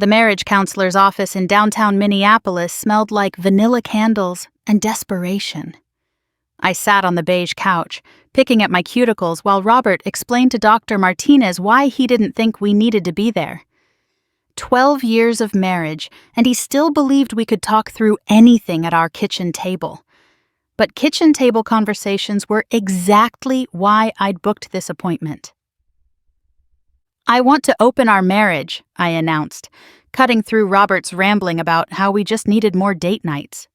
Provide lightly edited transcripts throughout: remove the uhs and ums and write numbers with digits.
The marriage counselor's office in downtown Minneapolis smelled like vanilla candles and desperation. I sat on the beige couch, picking at my cuticles while Robert explained to Dr. Martinez why he didn't think we needed to be there. 12 years of marriage, and he still believed we could talk through anything at our kitchen table. But kitchen table conversations were exactly why I'd booked this appointment. "I want to open our marriage," I announced, cutting through Robert's rambling about how we just needed more date nights.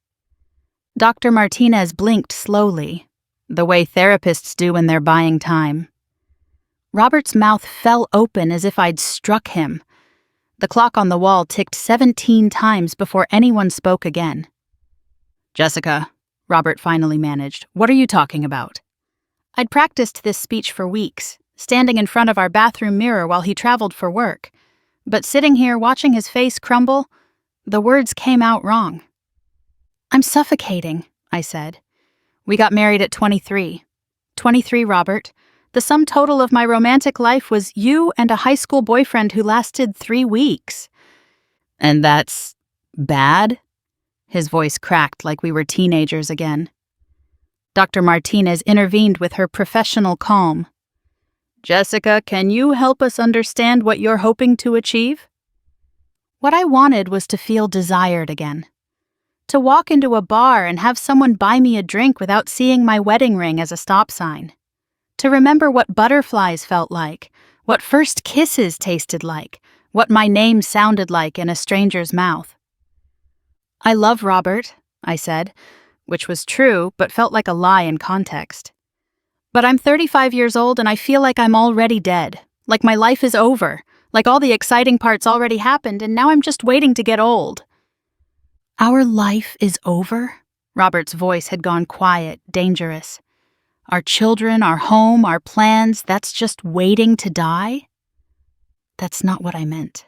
Dr. Martinez blinked slowly, the way therapists do when they're buying time. Robert's mouth fell open as if I'd struck him. The clock on the wall ticked 17 times before anyone spoke again. "Jessica," Robert finally managed, "what are you talking about?" I'd practiced this speech for weeks, standing in front of our bathroom mirror while he traveled for work. But sitting here watching his face crumble, the words came out wrong. "I'm suffocating," I said. "We got married at 23. 23, Robert. The sum total of my romantic life was you and a high school boyfriend who lasted 3 weeks. "And that's bad?" His voice cracked like we were teenagers again. Dr. Martinez intervened with her professional calm. "Jessica, can you help us understand what you're hoping to achieve?" What I wanted was to feel desired again. To walk into a bar and have someone buy me a drink without seeing my wedding ring as a stop sign. To remember what butterflies felt like, what first kisses tasted like, what my name sounded like in a stranger's mouth. "I love Robert," I said, which was true but felt like a lie in context. "But I'm 35 years old and I feel like I'm already dead, like my life is over, like all the exciting parts already happened and now I'm just waiting to get old." "Our life is over?" Robert's voice had gone quiet, dangerous. "Our children, our home, our plans, that's just waiting to die?" "That's not what I meant."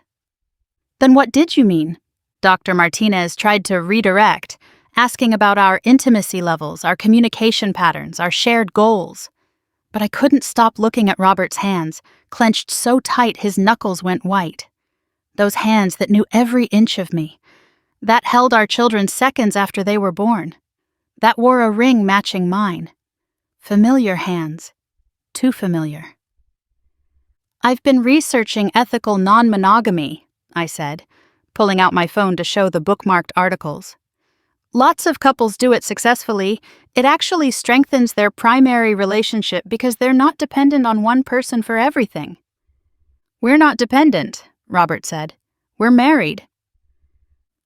"Then what did you mean?" Dr. Martinez tried to redirect, asking about our intimacy levels, our communication patterns, our shared goals. But I couldn't stop looking at Robert's hands, clenched so tight his knuckles went white. Those hands that knew every inch of me, that held our children seconds after they were born, that wore a ring matching mine. Familiar hands, too familiar. "I've been researching ethical non-monogamy," I said, pulling out my phone to show the bookmarked articles. "Lots of couples do it successfully. It actually strengthens their primary relationship because they're not dependent on one person for everything." "We're not dependent," Robert said. "We're married."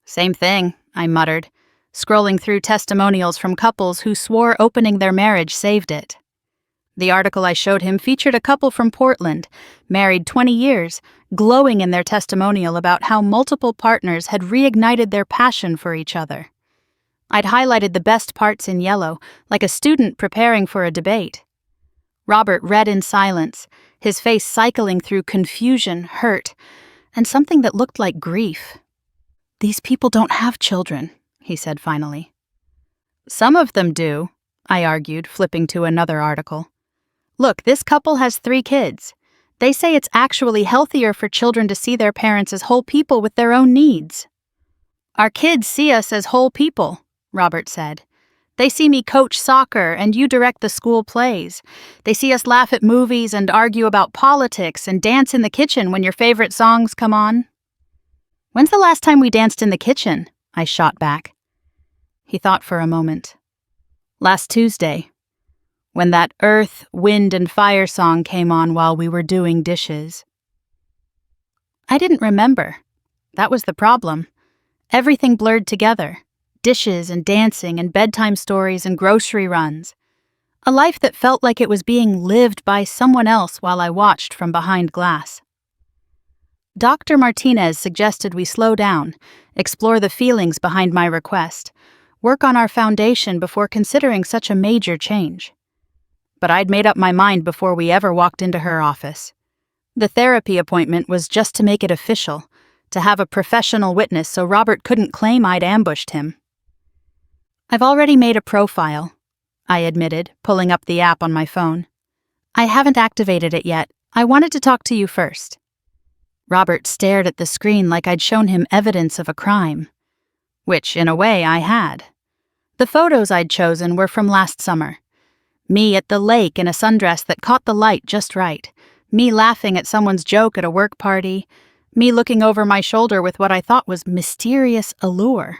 "Same thing," I muttered, scrolling through testimonials from couples who swore opening their marriage saved it. The article I showed him featured a couple from Portland, married 20 years, glowing in their testimonial about how multiple partners had reignited their passion for each other. I'd highlighted the best parts in yellow, like a student preparing for a debate. Robert read in silence, his face cycling through confusion, hurt, and something that looked like grief. "These people don't have children," he said finally. "Some of them do," I argued, flipping to another article. "Look, this couple has 3 kids. They say it's actually healthier for children to see their parents as whole people with their own needs." "Our kids see us as whole people," Robert said. "They see me coach soccer and you direct the school plays. They see us laugh at movies and argue about politics and dance in the kitchen when your favorite songs come on." "When's the last time we danced in the kitchen?" I shot back. He thought for a moment. "Last Tuesday, when that Earth, Wind, and Fire song came on while we were doing dishes." I didn't remember. That was the problem. Everything blurred together. Dishes and dancing and bedtime stories and grocery runs. A life that felt like it was being lived by someone else while I watched from behind glass. Dr. Martinez suggested we slow down, explore the feelings behind my request, work on our foundation before considering such a major change. But I'd made up my mind before we ever walked into her office. The therapy appointment was just to make it official, to have a professional witness so Robert couldn't claim I'd ambushed him. "I've already made a profile," I admitted, pulling up the app on my phone. "I haven't activated it yet. I wanted to talk to you first." Robert stared at the screen like I'd shown him evidence of a crime. Which, in a way, I had. The photos I'd chosen were from last summer. Me at the lake in a sundress that caught the light just right. Me laughing at someone's joke at a work party. Me looking over my shoulder with what I thought was mysterious allure.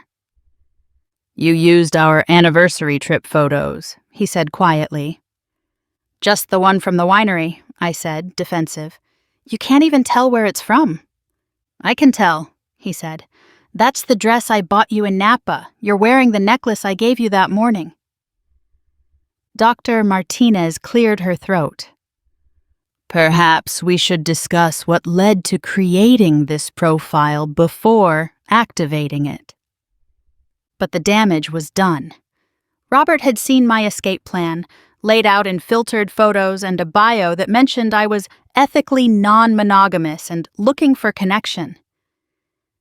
"You used our anniversary trip photos," he said quietly. "Just the one from the winery," I said, defensive. "You can't even tell where it's from." "I can tell," he said. "That's the dress I bought you in Napa. You're wearing the necklace I gave you that morning." Dr. Martinez cleared her throat. "Perhaps we should discuss what led to creating this profile before activating it." But the damage was done. Robert had seen my escape plan, laid out in filtered photos and a bio that mentioned I was ethically non-monogamous and looking for connection.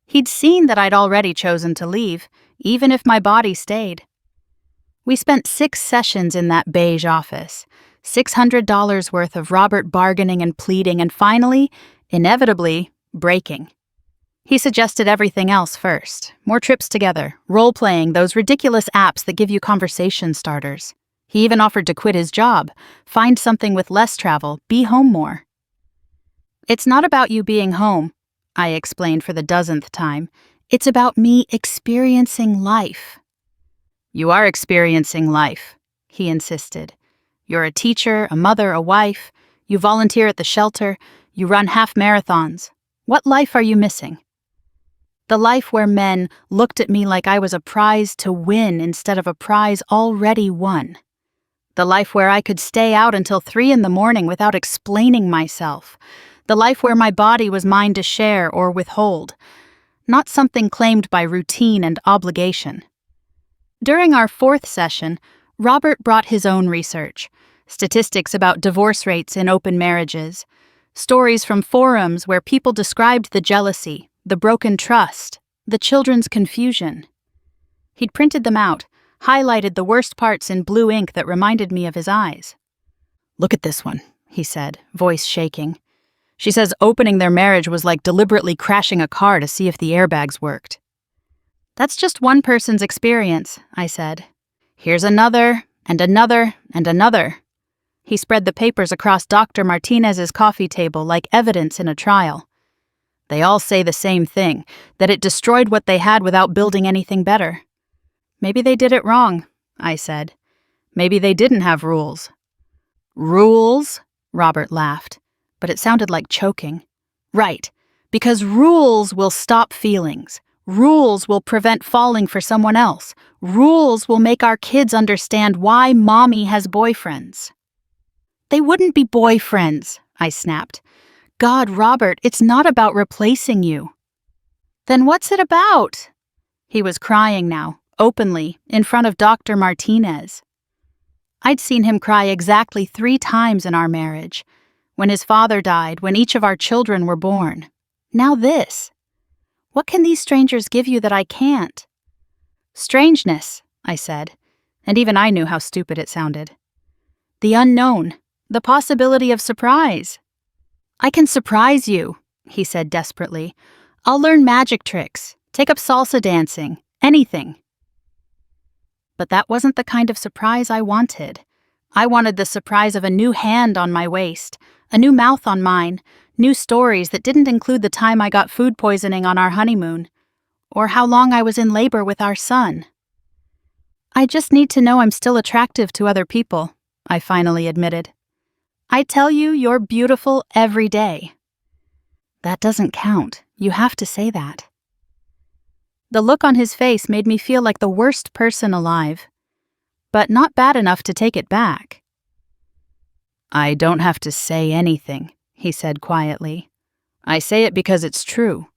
He'd seen that I'd already chosen to leave, even if my body stayed. We spent 6 sessions in that beige office, $600 worth of Robert bargaining and pleading and finally, inevitably, breaking. He suggested everything else first. More trips together, role-playing, those ridiculous apps that give you conversation starters. He even offered to quit his job, find something with less travel, be home more. "It's not about you being home," I explained for the 10th time. "It's about me experiencing life." "You are experiencing life," he insisted. "You're a teacher, a mother, a wife. You volunteer at the shelter. You run half marathons. What life are you missing?" The life where men looked at me like I was a prize to win instead of a prize already won. The life where I could stay out until 3 in the morning without explaining myself. The life where my body was mine to share or withhold. Not something claimed by routine and obligation. During our 4th session, Robert brought his own research. Statistics about divorce rates in open marriages. Stories from forums where people described the jealousy, the broken trust, the children's confusion. He'd printed them out, highlighted the worst parts in blue ink that reminded me of his eyes. "Look at this one," he said, voice shaking. "She says opening their marriage was like deliberately crashing a car to see if the airbags worked." "That's just one person's experience," I said. "Here's another, and another, and another." He spread the papers across Dr. Martinez's coffee table like evidence in a trial. "They all say the same thing, that it destroyed what they had without building anything better." "Maybe they did it wrong," I said. "Maybe they didn't have rules." "Rules?" Robert laughed, but it sounded like choking. "Right, because rules will stop feelings. Rules will prevent falling for someone else. Rules will make our kids understand why mommy has boyfriends." "They wouldn't be boyfriends," I snapped. "God, Robert, it's not about replacing you." "Then what's it about?" He was crying now, openly, in front of Dr. Martinez. I'd seen him cry exactly 3 times in our marriage. When his father died, when each of our children were born. Now this. What can these strangers give you that I can't? "Strangeness," I said, and even I knew how stupid it sounded. "The unknown, the possibility of surprise." "I can surprise you," he said desperately. "I'll learn magic tricks, take up salsa dancing, anything." But that wasn't the kind of surprise I wanted. I wanted the surprise of a new hand on my waist, a new mouth on mine, new stories that didn't include the time I got food poisoning on our honeymoon, or how long I was in labor with our son. "I just need to know I'm still attractive to other people," I finally admitted. "I tell you you're beautiful every day." "That doesn't count. You have to say that." The look on his face made me feel like the worst person alive, but not bad enough to take it back. "I don't have to say anything," he said quietly. "I say it because it's true.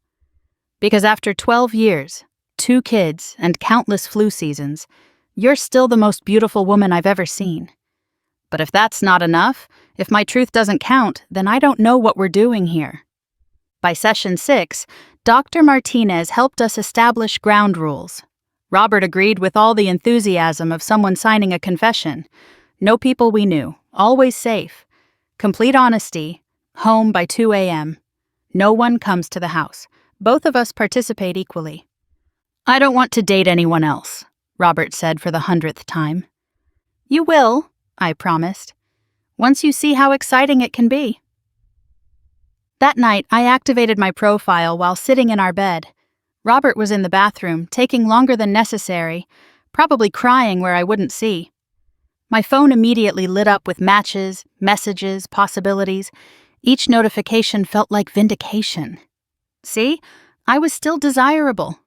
Because after 12 years, 2 kids, and countless flu seasons, you're still the most beautiful woman I've ever seen. But if that's not enough, if my truth doesn't count, then I don't know what we're doing here." By session 6, Dr. Martinez helped us establish ground rules. Robert agreed with all the enthusiasm of someone signing a confession. No people we knew, always safe. Complete honesty, home by 2 a.m. No one comes to the house. Both of us participate equally. I don't want to date anyone else, Robert said for the 100th time. You will, I promised, once you see how exciting it can be. That night, I activated my profile while sitting in our bed. Robert was in the bathroom, taking longer than necessary, probably crying where I wouldn't see. My phone immediately lit up with matches, messages, possibilities. Each notification felt like vindication. See, I was still desirable,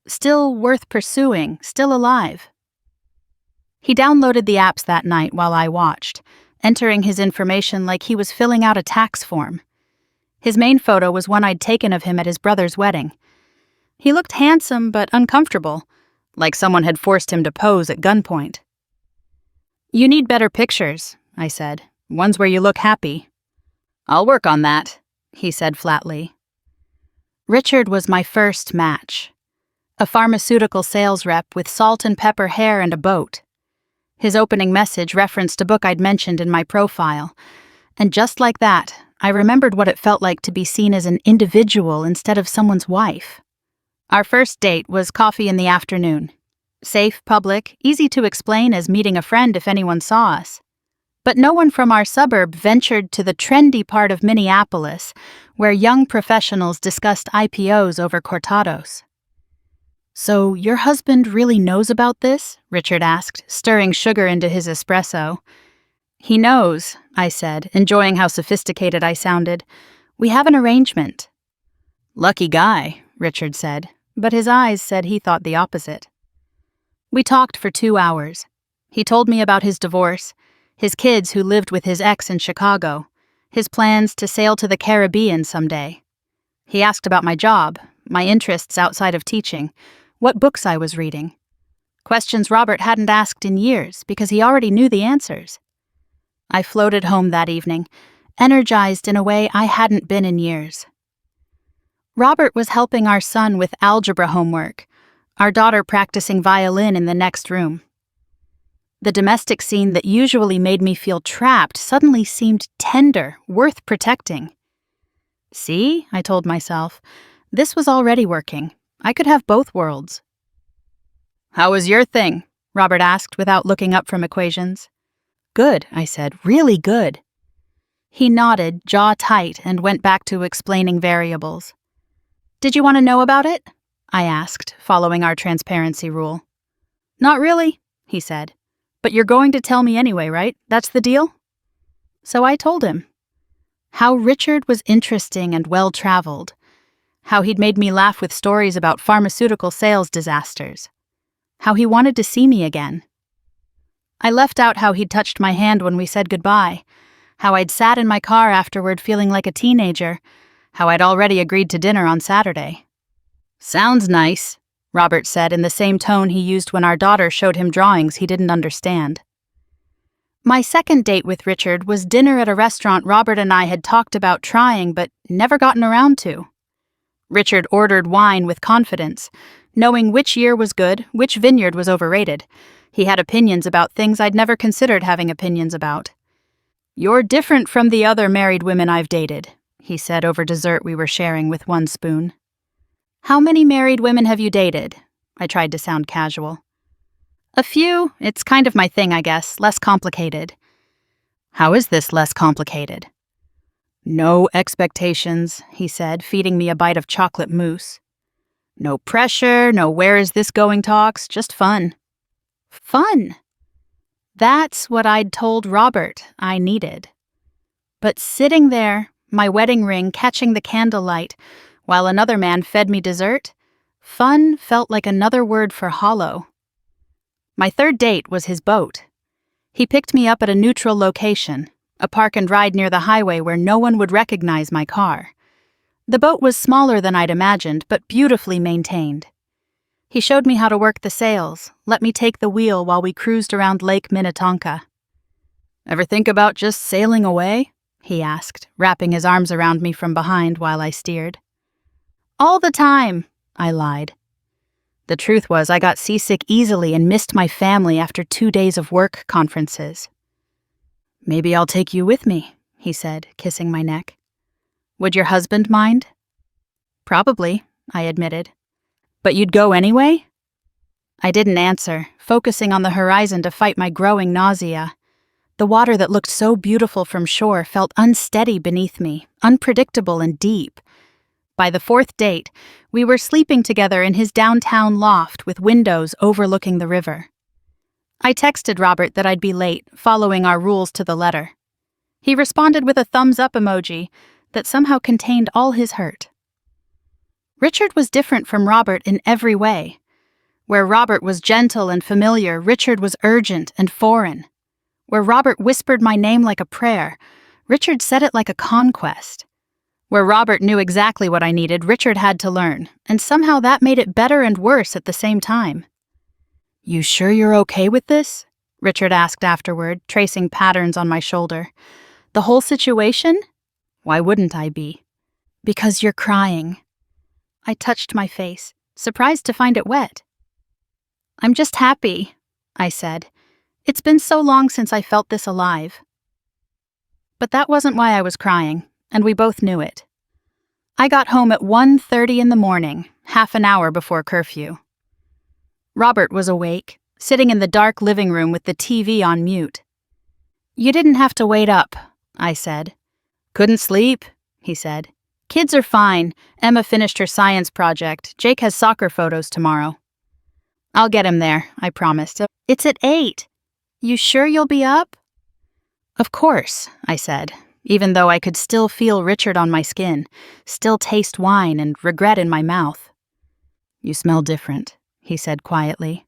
still worth pursuing, still alive. He downloaded the apps that night while I watched, entering his information like he was filling out a tax form. His main photo was one I'd taken of him at his brother's wedding. He looked handsome but uncomfortable, like someone had forced him to pose at gunpoint. You need better pictures, I said, ones where you look happy. I'll work on that, he said flatly. Richard was my first match. A pharmaceutical sales rep with salt and pepper hair and a boat. His opening message referenced a book I'd mentioned in my profile, and just like that, I remembered what it felt like to be seen as an individual instead of someone's wife. Our first date was coffee in the afternoon. Safe, public, easy to explain as meeting a friend if anyone saw us. But no one from our suburb ventured to the trendy part of Minneapolis, where young professionals discussed IPOs over cortados. So, your husband really knows about this? Richard asked, stirring sugar into his espresso. He knows, I said, enjoying how sophisticated I sounded. We have an arrangement. Lucky guy, Richard said, but his eyes said he thought the opposite. We talked for 2 hours. He told me about his divorce, his kids who lived with his ex in Chicago, his plans to sail to the Caribbean someday. He asked about my job, my interests outside of teaching, what books I was reading. Questions Robert hadn't asked in years because he already knew the answers. I floated home that evening, energized in a way I hadn't been in years. Robert was helping our son with algebra homework, our daughter practicing violin in the next room. The domestic scene that usually made me feel trapped suddenly seemed tender, worth protecting. See, I told myself, this was already working. I could have both worlds. How was your thing? Robert asked without looking up from equations. Good, I said, really good. He nodded, jaw tight, and went back to explaining variables. Did you want to know about it? I asked, following our transparency rule. Not really, he said. But you're going to tell me anyway, right? That's the deal? So I told him. How Richard was interesting and well-traveled. How he'd made me laugh with stories about pharmaceutical sales disasters. How he wanted to see me again. I left out how he'd touched my hand when we said goodbye, how I'd sat in my car afterward feeling like a teenager, how I'd already agreed to dinner on Saturday. Sounds nice, Robert said in the same tone he used when our daughter showed him drawings he didn't understand. My second date with Richard was dinner at a restaurant Robert and I had talked about trying but never gotten around to. Richard ordered wine with confidence, knowing which year was good, which vineyard was overrated. He had opinions about things I'd never considered having opinions about. You're different from the other married women I've dated, he said over dessert we were sharing with one spoon. How many married women have you dated? I tried to sound casual. A few. It's kind of my thing, I guess. Less complicated. How is this less complicated? No expectations, he said, feeding me a bite of chocolate mousse. No pressure, no where is this going talks, just fun. Fun. That's what I'd told Robert I needed. But sitting there, my wedding ring catching the candlelight, while another man fed me dessert, fun felt like another word for hollow. My third date was his boat. He picked me up at a neutral location, a park and ride near the highway where no one would recognize my car. The boat was smaller than I'd imagined, but beautifully maintained. He showed me how to work the sails, let me take the wheel while we cruised around Lake Minnetonka. Ever think about just sailing away? He asked, wrapping his arms around me from behind while I steered. All the time, I lied. The truth was I got seasick easily and missed my family after 2 days of work conferences. Maybe I'll take you with me, he said, kissing my neck. Would your husband mind? Probably, I admitted. But you'd go anyway? I didn't answer, focusing on the horizon to fight my growing nausea. The water that looked so beautiful from shore felt unsteady beneath me, unpredictable and deep. By the fourth date, we were sleeping together in his downtown loft with windows overlooking the river. I texted Robert that I'd be late, following our rules to the letter. He responded with a thumbs-up emoji that somehow contained all his hurt. Richard was different from Robert in every way. Where Robert was gentle and familiar, Richard was urgent and foreign. Where Robert whispered my name like a prayer, Richard said it like a conquest. Where Robert knew exactly what I needed, Richard had to learn, and somehow that made it better and worse at the same time. "You sure you're okay with this?" Richard asked afterward, tracing patterns on my shoulder. "The whole situation?" "Why wouldn't I be?" "Because you're crying." I touched my face, surprised to find it wet. "I'm just happy," I said. "It's been so long since I felt this alive." But that wasn't why I was crying, and we both knew it. I got home at 1:30 in the morning, half an hour before curfew. Robert was awake, sitting in the dark living room with the TV on mute. "You didn't have to wait up," I said. "Couldn't sleep," he said. "Kids are fine. Emma finished her science project. Jake has soccer photos tomorrow." "I'll get him there," I promised. "It's at 8. You sure you'll be up?" "Of course," I said, even though I could still feel Richard on my skin, still taste wine and regret in my mouth. "You smell different," he said quietly.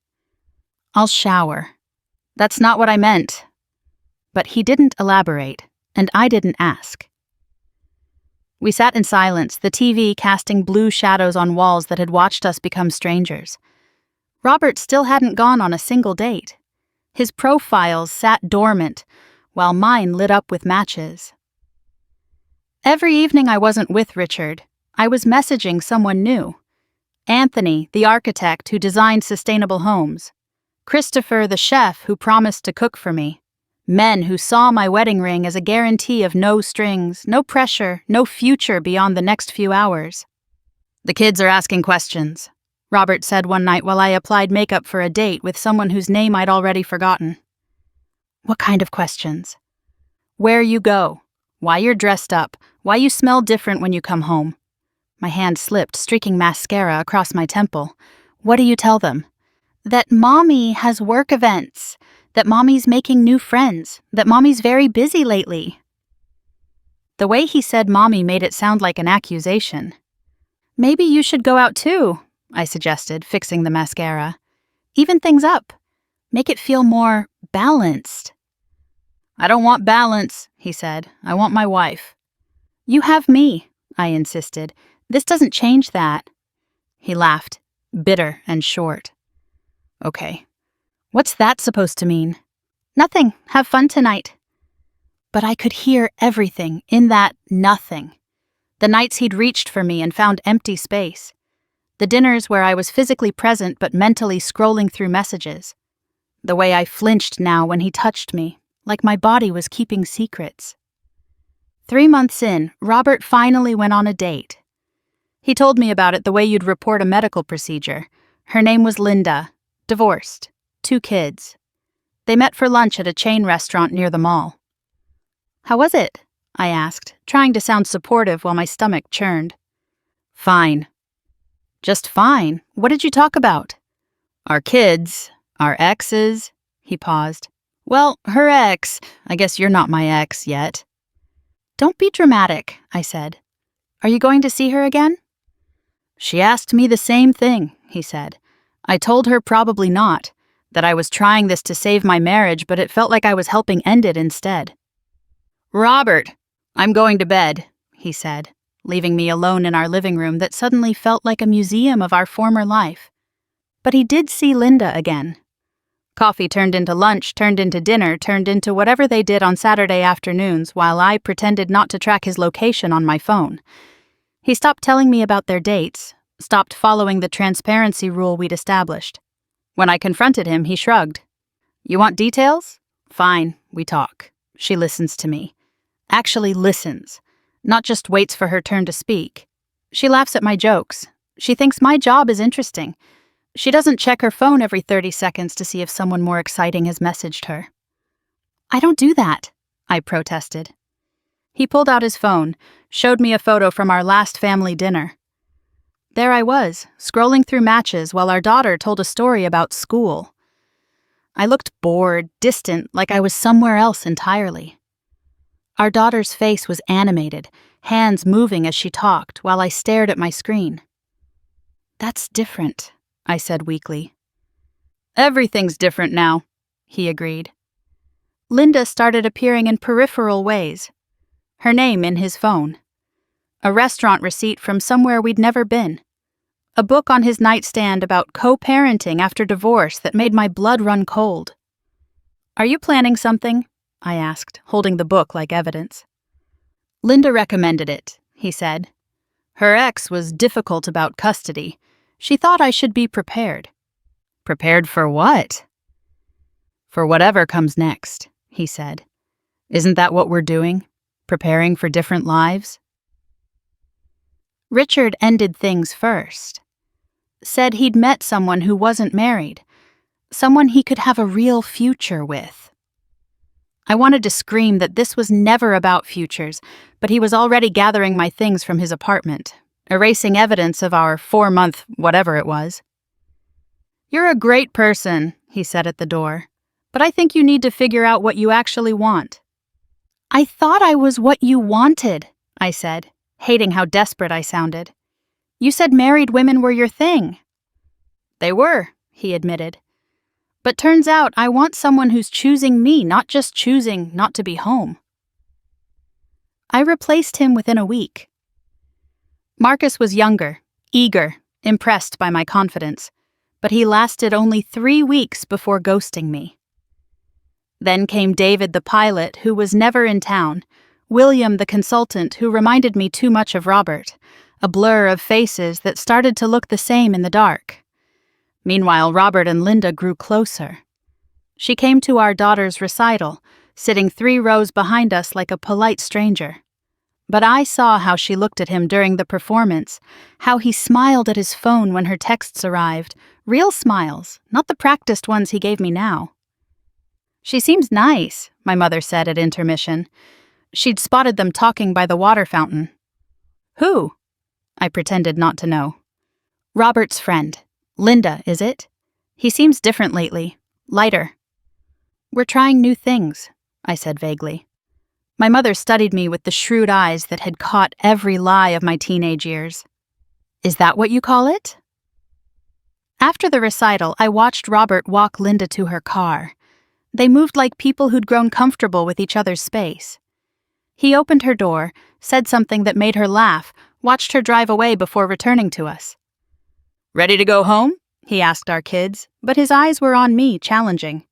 "I'll shower." "That's not what I meant." But he didn't elaborate, and I didn't ask. We sat in silence, the TV casting blue shadows on walls that had watched us become strangers. Robert still hadn't gone on a single date. His profiles sat dormant, while mine lit up with matches. Every evening I wasn't with Richard, I was messaging someone new. Anthony, the architect who designed sustainable homes. Christopher, the chef who promised to cook for me. Men who saw my wedding ring as a guarantee of no strings, no pressure, no future beyond the next few hours. "The kids are asking questions," Robert said one night while I applied makeup for a date with someone whose name I'd already forgotten. "What kind of questions?" "Where you go, why you're dressed up, why you smell different when you come home." My hand slipped, streaking mascara across my temple. "What do you tell them?" "That Mommy has work events. That Mommy's making new friends, that Mommy's very busy lately." The way he said Mommy made it sound like an accusation. "Maybe you should go out too," I suggested, fixing the mascara. "Even things up. Make it feel more balanced." "I don't want balance," he said. "I want my wife." "You have me," I insisted. "This doesn't change that." He laughed, bitter and short. "Okay. What's that supposed to mean?" "Nothing. Have fun tonight." But I could hear everything in that nothing. The nights he'd reached for me and found empty space. The dinners where I was physically present but mentally scrolling through messages. The way I flinched now when he touched me, like my body was keeping secrets. 3 months in, Robert finally went on a date. He told me about it the way you'd report a medical procedure. Her name was Linda, divorced. 2 kids. They met for lunch at a chain restaurant near the mall. "How was it?" I asked, trying to sound supportive while my stomach churned. "Fine." "Just fine? What did you talk about?" "Our kids, our exes." He paused. "Well, her ex. I guess you're not my ex yet." "Don't be dramatic," I said. "Are you going to see her again?" "She asked me the same thing," he said. "I told her probably not. That I was trying this to save my marriage, but it felt like I was helping end it instead." "Robert, I'm going to bed," he said, leaving me alone in our living room that suddenly felt like a museum of our former life. But he did see Linda again. Coffee turned into lunch, turned into dinner, turned into whatever they did on Saturday afternoons while I pretended not to track his location on my phone. He stopped telling me about their dates, stopped following the transparency rule we'd established. When I confronted him, he shrugged. "You want details? Fine, we talk. She listens to me. Actually listens. Not just waits for her turn to speak. She laughs at my jokes. She thinks my job is interesting. She doesn't check her phone every 30 seconds to see if someone more exciting has messaged her. I don't do that, I protested. He pulled out his phone, showed me a photo from our last family dinner. There I was, scrolling through matches while our daughter told a story about school. I looked bored, distant, like I was somewhere else entirely. Our daughter's face was animated, hands moving as she talked while I stared at my screen. That's different, I said weakly. Everything's different now, he agreed. Linda started appearing in peripheral ways. Her name in his phone. A restaurant receipt from somewhere we'd never been. A book on his nightstand about co-parenting after divorce that made my blood run cold. Are you planning something? I asked, holding the book like evidence. Linda recommended it, he said. Her ex was difficult about custody. She thought I should be prepared. Prepared for what? For whatever comes next, he said. Isn't that what we're doing? Preparing for different lives? Richard ended things first. Said he'd met someone who wasn't married. Someone he could have a real future with. I wanted to scream that this was never about futures, but he was already gathering my things from his apartment, erasing evidence of our 4-month whatever it was. You're a great person, he said at the door, but I think you need to figure out what you actually want. I thought I was what you wanted, I said, hating how desperate I sounded. You said married women were your thing. They were, he admitted. But turns out I want someone who's choosing me, not just choosing not to be home. I replaced him within a week. Marcus was younger, eager, impressed by my confidence, but he lasted only 3 weeks before ghosting me. Then came David the pilot, who was never in town, William the consultant, who reminded me too much of Robert, a blur of faces that started to look the same in the dark. Meanwhile, Robert and Linda grew closer. She came to our daughter's recital, sitting 3 rows behind us like a polite stranger. But I saw how she looked at him during the performance, how he smiled at his phone when her texts arrived, real smiles, not the practiced ones he gave me now. She seems nice, my mother said at intermission. She'd spotted them talking by the water fountain. Who? I pretended not to know. Robert's friend. Linda, is it? He seems different lately. Lighter. We're trying new things, I said vaguely. My mother studied me with the shrewd eyes that had caught every lie of my teenage years. Is that what you call it? After the recital, I watched Robert walk Linda to her car. They moved like people who'd grown comfortable with each other's space. He opened her door, said something that made her laugh, watched her drive away before returning to us. Ready to go home? He asked our kids, but his eyes were on me, challenging.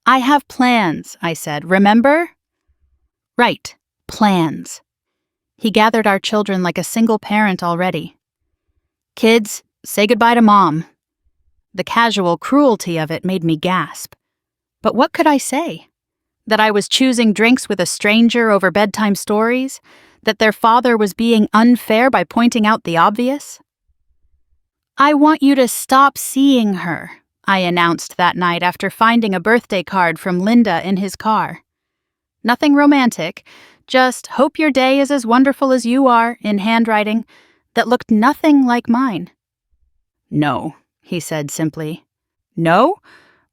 I have plans, I said. Remember? Right, plans. He gathered our children like a single parent already. Kids, say goodbye to Mom. The casual cruelty of it made me gasp. But what could I say? That I was choosing drinks with a stranger over bedtime stories? That their father was being unfair by pointing out the obvious? I want you to stop seeing her, I announced that night after finding a birthday card from Linda in his car. Nothing romantic, just hope your day is as wonderful as you are in handwriting that looked nothing like mine. No, he said simply. No?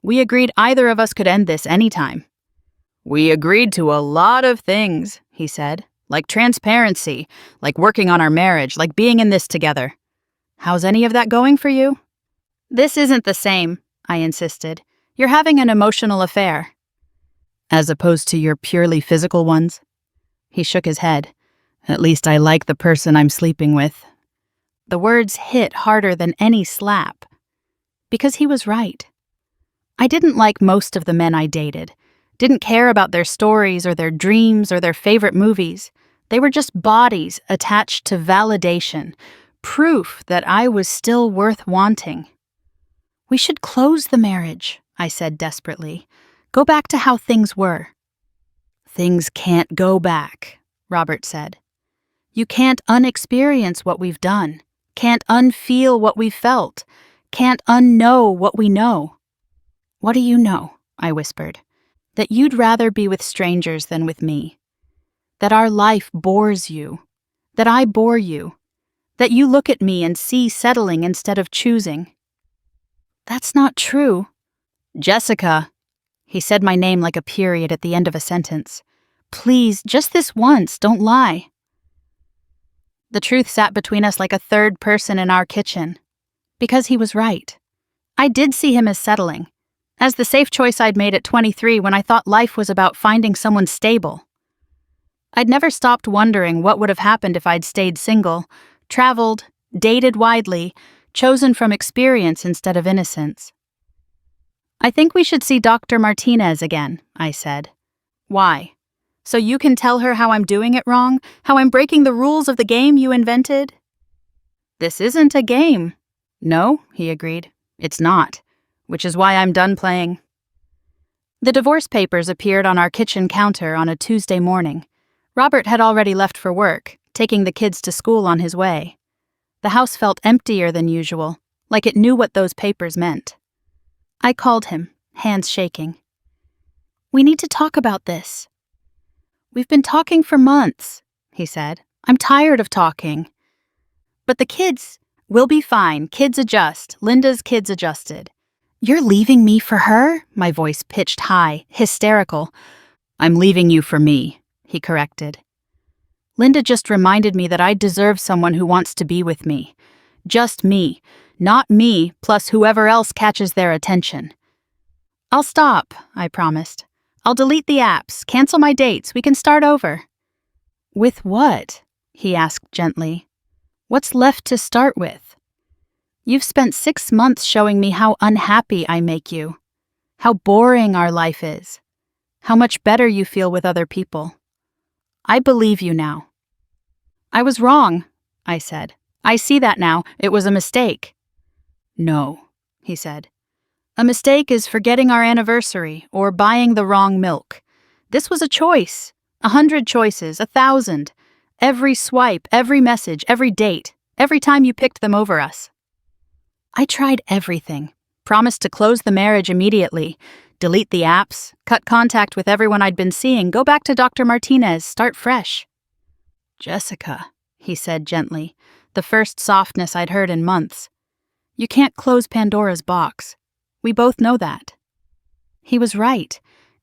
We agreed either of us could end this anytime. We agreed to a lot of things, he said, like transparency, like working on our marriage, like being in this together. How's any of that going for you? This isn't the same, I insisted. You're having an emotional affair. As opposed to your purely physical ones? He shook his head. At least I like the person I'm sleeping with. The words hit harder than any slap. Because he was right. I didn't like most of the men I dated. Didn't care about their stories or their dreams or their favorite movies. They were just bodies attached to validation, proof that I was still worth wanting. We should close the marriage, I said desperately. Go back to how things were. Things can't go back, Robert said. You can't unexperience what we've done, can't unfeel what we've felt, can't unknow what we know. What do you know? I whispered. That you'd rather be with strangers than with me. That our life bores you. That I bore you. That you look at me and see settling instead of choosing. That's not true. Jessica. He said my name like a period at the end of a sentence. Please, just this once, don't lie. The truth sat between us like a third person in our kitchen. Because he was right. I did see him as settling, as the safe choice I'd made at 23 when I thought life was about finding someone stable. I'd never stopped wondering what would have happened if I'd stayed single, traveled, dated widely, chosen from experience instead of innocence. I think we should see Dr. Martinez again, I said. Why? So you can tell her how I'm doing it wrong, how I'm breaking the rules of the game you invented? This isn't a game. No, he agreed. It's not, which is why I'm done playing. The divorce papers appeared on our kitchen counter on a Tuesday morning. Robert had already left for work, taking the kids to school on his way. The house felt emptier than usual, like it knew what those papers meant. I called him, hands shaking. We need to talk about this. We've been talking for months, he said. I'm tired of talking. But the kids, we'll be fine. Kids adjust. Linda's kids adjusted. You're leaving me for her? My voice pitched high, hysterical. I'm leaving you for me, he corrected. Linda just reminded me that I deserve someone who wants to be with me. Just me, not me plus whoever else catches their attention. I'll stop, I promised. I'll delete the apps, cancel my dates, we can start over. With what? He asked gently. What's left to start with? You've spent 6 months showing me how unhappy I make you, how boring our life is, how much better you feel with other people. I believe you now. I was wrong, I said. I see that now. It was a mistake. No, he said. A mistake is forgetting our anniversary or buying the wrong milk. This was a choice. 100 choices, 1,000. Every swipe, every message, every date, every time you picked them over us. I tried everything. Promised to close the marriage immediately, delete the apps, cut contact with everyone I'd been seeing, go back to Dr. Martinez, start fresh. Jessica, he said gently, the first softness I'd heard in months. You can't close Pandora's box. We both know that. He was right.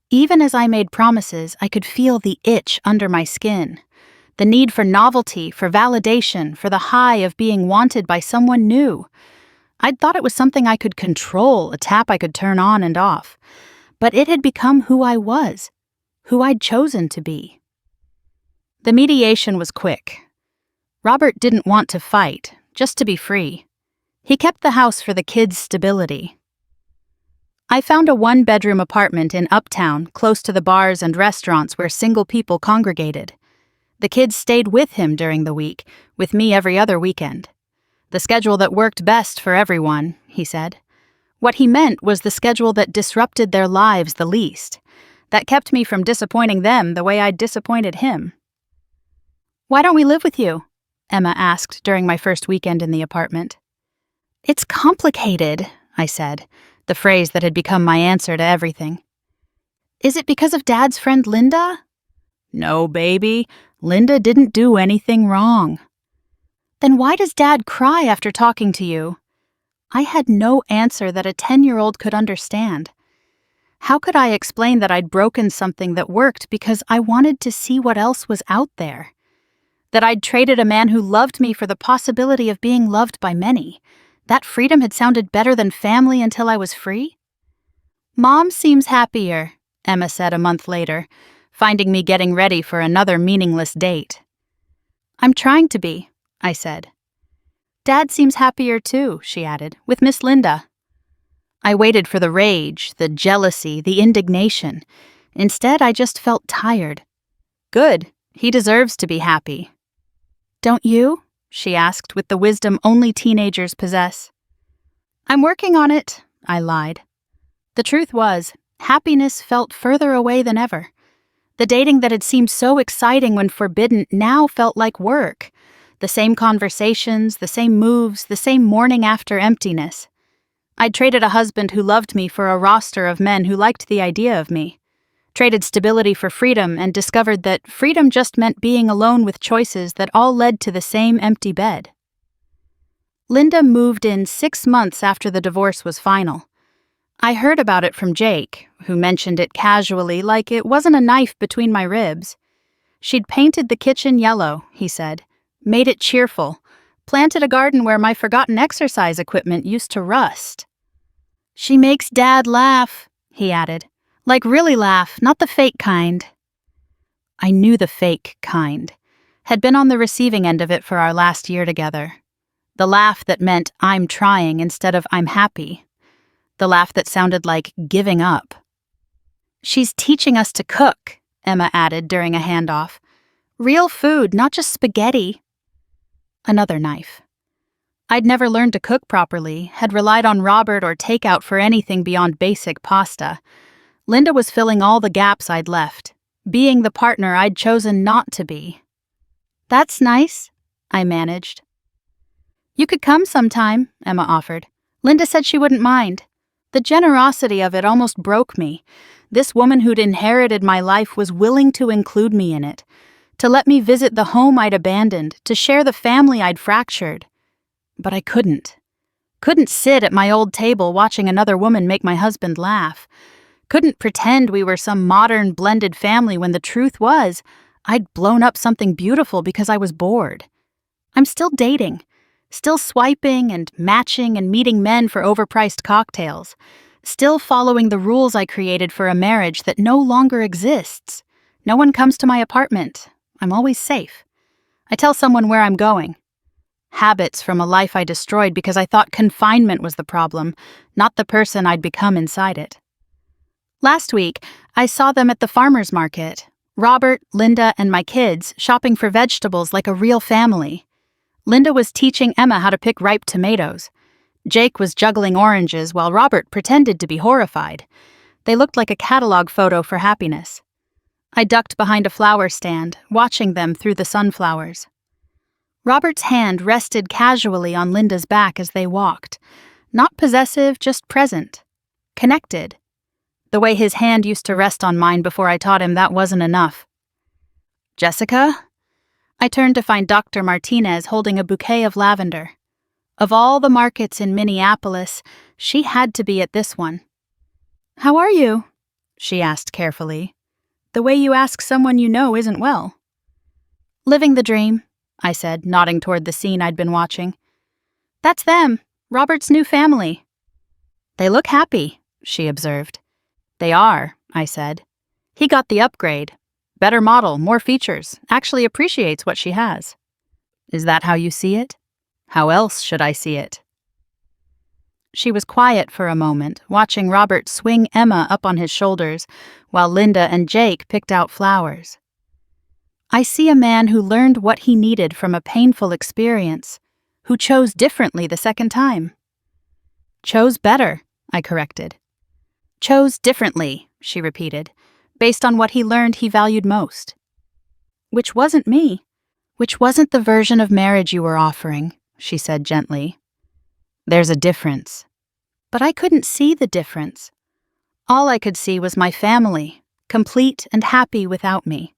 Even as I made promises, I could feel the itch under my skin. The need for novelty, for validation, for the high of being wanted by someone new. I'd thought it was something I could control, a tap I could turn on and off. But it had become who I was, who I'd chosen to be. The mediation was quick. Robert didn't want to fight, just to be free. He kept the house for the kids' stability. I found a 1-bedroom apartment in Uptown, close to the bars and restaurants where single people congregated. The kids stayed with him during the week, with me every other weekend. The schedule that worked best for everyone, he said. What he meant was the schedule that disrupted their lives the least, that kept me from disappointing them the way I'd disappointed him. Why don't we live with you? Emma asked during my first weekend in the apartment. It's complicated, I said, the phrase that had become my answer to everything. Is it because of Dad's friend Linda? No, baby. Linda didn't do anything wrong. Then why does Dad cry after talking to you? I had no answer that a 10-year-old could understand. How could I explain that I'd broken something that worked because I wanted to see what else was out there? That I'd traded a man who loved me for the possibility of being loved by many? That freedom had sounded better than family until I was free? Mom seems happier, Emma said a month later, finding me getting ready for another meaningless date. I'm trying to be, I said. Dad seems happier too, she added, with Miss Linda. I waited for the rage, the jealousy, the indignation. Instead, I just felt tired. Good, he deserves to be happy. Don't you? She asked with the wisdom only teenagers possess. I'm working on it, I lied. The truth was, happiness felt further away than ever. The dating that had seemed so exciting when forbidden now felt like work. The same conversations, the same moves, the same morning after emptiness. I'd traded a husband who loved me for a roster of men who liked the idea of me. Traded stability for freedom and discovered that freedom just meant being alone with choices that all led to the same empty bed. Linda moved in 6 months after the divorce was final. I heard about it from Jake, who mentioned it casually like it wasn't a knife between my ribs. She'd painted the kitchen yellow, he said, made it cheerful, planted a garden where my forgotten exercise equipment used to rust. She makes Dad laugh, he added. Like really laugh, not the fake kind. I knew the fake kind. Had been on the receiving end of it for our last year together. The laugh that meant I'm trying instead of I'm happy. The laugh that sounded like giving up. She's teaching us to cook, Emma added during a handoff. Real food, not just spaghetti. Another knife. I'd never learned to cook properly, had relied on Robert or takeout for anything beyond basic pasta. Linda was filling all the gaps I'd left, being the partner I'd chosen not to be. That's nice, I managed. You could come sometime, Emma offered. Linda said she wouldn't mind. The generosity of it almost broke me. This woman who'd inherited my life was willing to include me in it, to let me visit the home I'd abandoned, to share the family I'd fractured. But I couldn't. Couldn't sit at my old table watching another woman make my husband laugh. Couldn't pretend we were some modern blended family when the truth was, I'd blown up something beautiful because I was bored. I'm still dating, still swiping and matching and meeting men for overpriced cocktails, still following the rules I created for a marriage that no longer exists. No one comes to my apartment. I'm always safe. I tell someone where I'm going. Habits from a life I destroyed because I thought confinement was the problem, not the person I'd become inside it. Last week, I saw them at the farmer's market. Robert, Linda, and my kids shopping for vegetables like a real family. Linda was teaching Emma how to pick ripe tomatoes. Jake was juggling oranges while Robert pretended to be horrified. They looked like a catalog photo for happiness. I ducked behind a flower stand, watching them through the sunflowers. Robert's hand rested casually on Linda's back as they walked. Not possessive, just present. Connected. The way his hand used to rest on mine before I taught him that wasn't enough. Jessica? I turned to find Dr. Martinez holding a bouquet of lavender. Of all the markets in Minneapolis, she had to be at this one. How are you? She asked carefully. The way you ask someone you know isn't well. Living the dream, I said, nodding toward the scene I'd been watching. That's them, Robert's new family. They look happy, she observed. They are, I said. He got the upgrade. Better model, more features, actually appreciates what she has. Is that how you see it? How else should I see it? She was quiet for a moment, watching Robert swing Emma up on his shoulders, while Linda and Jake picked out flowers. I see a man who learned what he needed from a painful experience, who chose differently the second time. Chose better, I corrected. Chose differently, she repeated, based on what he learned he valued most. Which wasn't me. Which wasn't the version of marriage you were offering, she said gently. There's a difference. But I couldn't see the difference. All I could see was my family, complete and happy without me.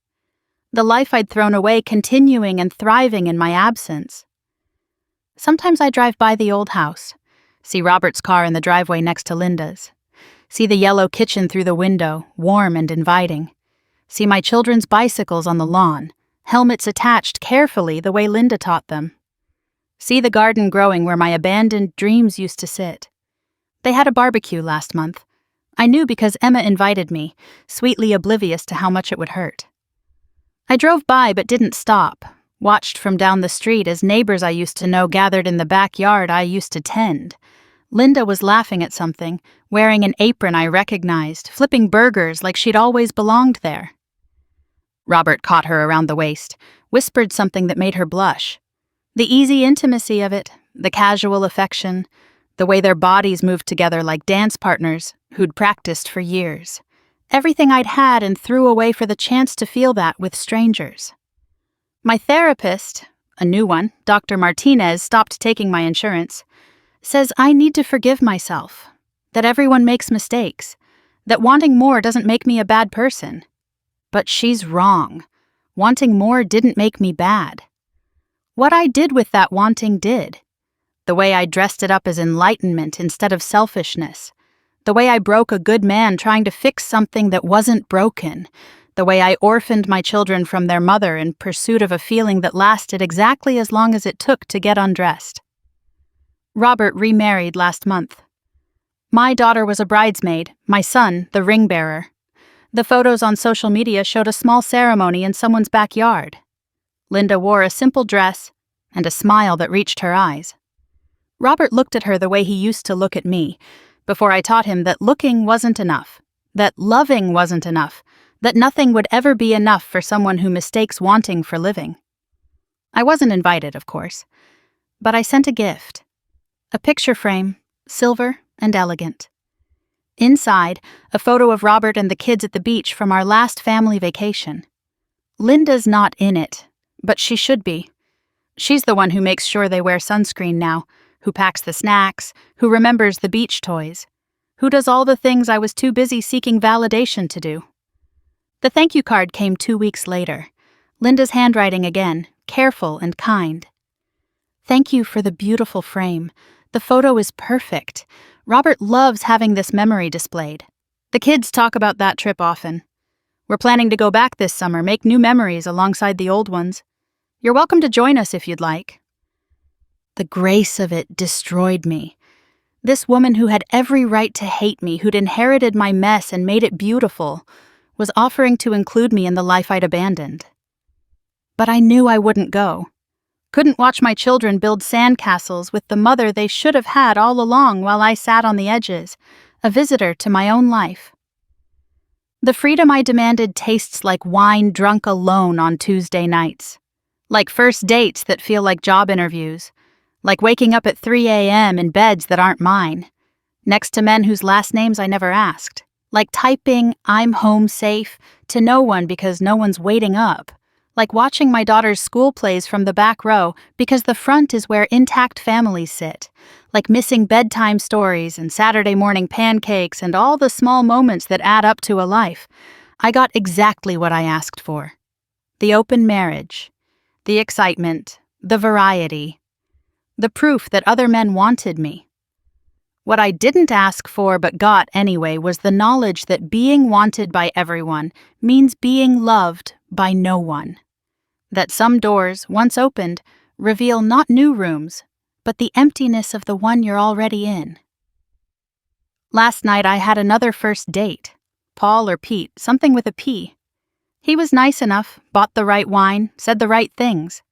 The life I'd thrown away continuing and thriving in my absence. Sometimes I drive by the old house, see Robert's car in the driveway next to Linda's. See the yellow kitchen through the window, warm and inviting. See my children's bicycles on the lawn, helmets attached carefully the way Linda taught them. See the garden growing where my abandoned dreams used to sit. They had a barbecue last month. I knew because Emma invited me, sweetly oblivious to how much it would hurt. I drove by but didn't stop, watched from down the street as neighbors I used to know gathered in the backyard I used to tend. Linda was laughing at something, wearing an apron I recognized, flipping burgers like she'd always belonged there. Robert caught her around the waist, whispered something that made her blush. The easy intimacy of it, the casual affection, the way their bodies moved together like dance partners who'd practiced for years. Everything I'd had and threw away for the chance to feel that with strangers. My therapist, a new one, Dr. Martinez, stopped taking my insurance, says I need to forgive myself, that everyone makes mistakes, that wanting more doesn't make me a bad person. But she's wrong. Wanting more didn't make me bad. What I did with that wanting did. The way I dressed it up as enlightenment instead of selfishness. The way I broke a good man trying to fix something that wasn't broken. The way I orphaned my children from their mother in pursuit of a feeling that lasted exactly as long as it took to get undressed. Robert remarried last month. My daughter was a bridesmaid, my son the ring bearer. The photos on social media showed a small ceremony in someone's backyard. Linda wore a simple dress and a smile that reached her eyes. Robert looked at her the way he used to look at me, before I taught him that looking wasn't enough, that loving wasn't enough, that nothing would ever be enough for someone who mistakes wanting for living. I wasn't invited, of course, but I sent a gift. A picture frame, silver and elegant. Inside, a photo of Robert and the kids at the beach from our last family vacation. Linda's not in it, but she should be. She's the one who makes sure they wear sunscreen now, who packs the snacks, who remembers the beach toys, who does all the things I was too busy seeking validation to do. The thank you card came 2 weeks later. Linda's handwriting again, careful and kind. Thank you for the beautiful frame. The photo is perfect. Robert loves having this memory displayed. The kids talk about that trip often. We're planning to go back this summer, make new memories alongside the old ones. You're welcome to join us if you'd like. The grace of it destroyed me. This woman who had every right to hate me, who'd inherited my mess and made it beautiful, was offering to include me in the life I'd abandoned. But I knew I wouldn't go. Couldn't watch my children build sandcastles with the mother they should have had all along while I sat on the edges, a visitor to my own life. The freedom I demanded tastes like wine drunk alone on Tuesday nights. Like first dates that feel like job interviews. Like waking up at 3 a.m. in beds that aren't mine. Next to men whose last names I never asked. Like typing, "I'm home safe," to no one because no one's waiting up. Like watching my daughter's school plays from the back row because the front is where intact families sit. Like missing bedtime stories and Saturday morning pancakes and all the small moments that add up to a life. I got exactly what I asked for. The open marriage. The excitement. The variety. The proof that other men wanted me. What I didn't ask for but got anyway was the knowledge that being wanted by everyone means being loved by no one. That some doors, once opened, reveal not new rooms, but the emptiness of the one you're already in. Last night I had another first date. Paul or Pete, something with a P. He was nice enough, bought the right wine, said the right things.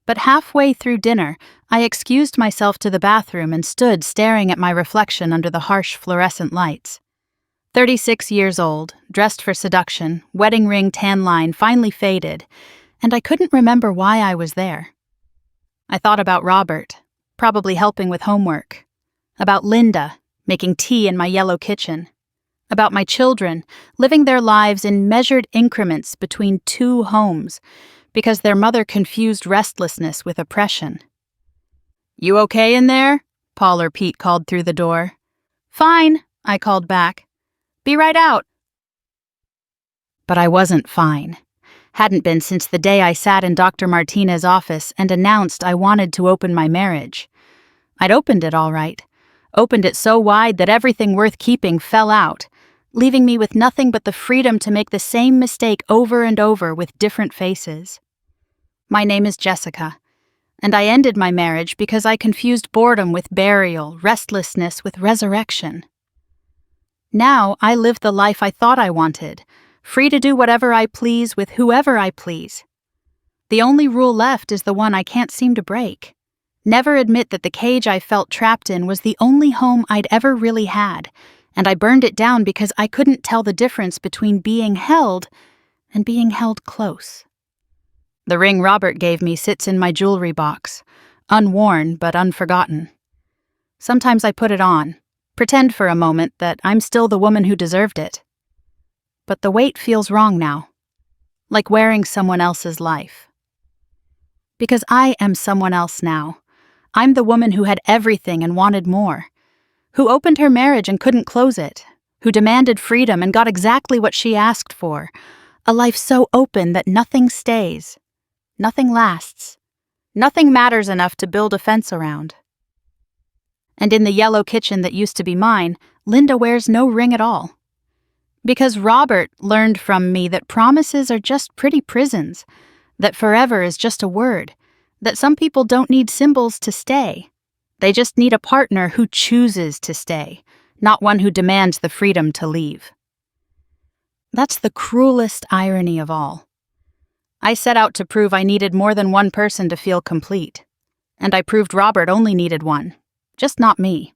But halfway through dinner, I excused myself to the bathroom and stood staring at my reflection under the harsh fluorescent lights. 36 years old, dressed for seduction, wedding ring tan line finally faded, and I couldn't remember why I was there. I thought about Robert, probably helping with homework. About Linda, making tea in my yellow kitchen. About my children, living their lives in measured increments between 2 homes, because their mother confused restlessness with oppression. "You okay in there?" Paul or Pete called through the door. "Fine," I called back. "Be right out." But I wasn't fine. Hadn't been since the day I sat in Dr. Martinez's office and announced I wanted to open my marriage. I'd opened it all right. Opened it so wide that everything worth keeping fell out, leaving me with nothing but the freedom to make the same mistake over and over with different faces. My name is Jessica, and I ended my marriage because I confused boredom with burial, restlessness with resurrection. Now I live the life I thought I wanted, free to do whatever I please with whoever I please. The only rule left is the one I can't seem to break. Never admit that the cage I felt trapped in was the only home I'd ever really had, and I burned it down because I couldn't tell the difference between being held and being held close. The ring Robert gave me sits in my jewelry box, unworn but unforgotten. Sometimes I put it on, pretend for a moment that I'm still the woman who deserved it. but the weight feels wrong now. Like wearing someone else's life. Because I am someone else now. I'm the woman who had everything and wanted more. Who opened her marriage and couldn't close it. Who demanded freedom and got exactly what she asked for. A life so open that nothing stays. Nothing lasts. Nothing matters enough to build a fence around. And in the yellow kitchen that used to be mine, Linda wears no ring at all. Because Robert learned from me that promises are just pretty prisons, that forever is just a word, that some people don't need symbols to stay. They just need a partner who chooses to stay, not one who demands the freedom to leave. That's the cruelest irony of all. I set out to prove I needed more than one person to feel complete. And I proved Robert only needed one, just not me.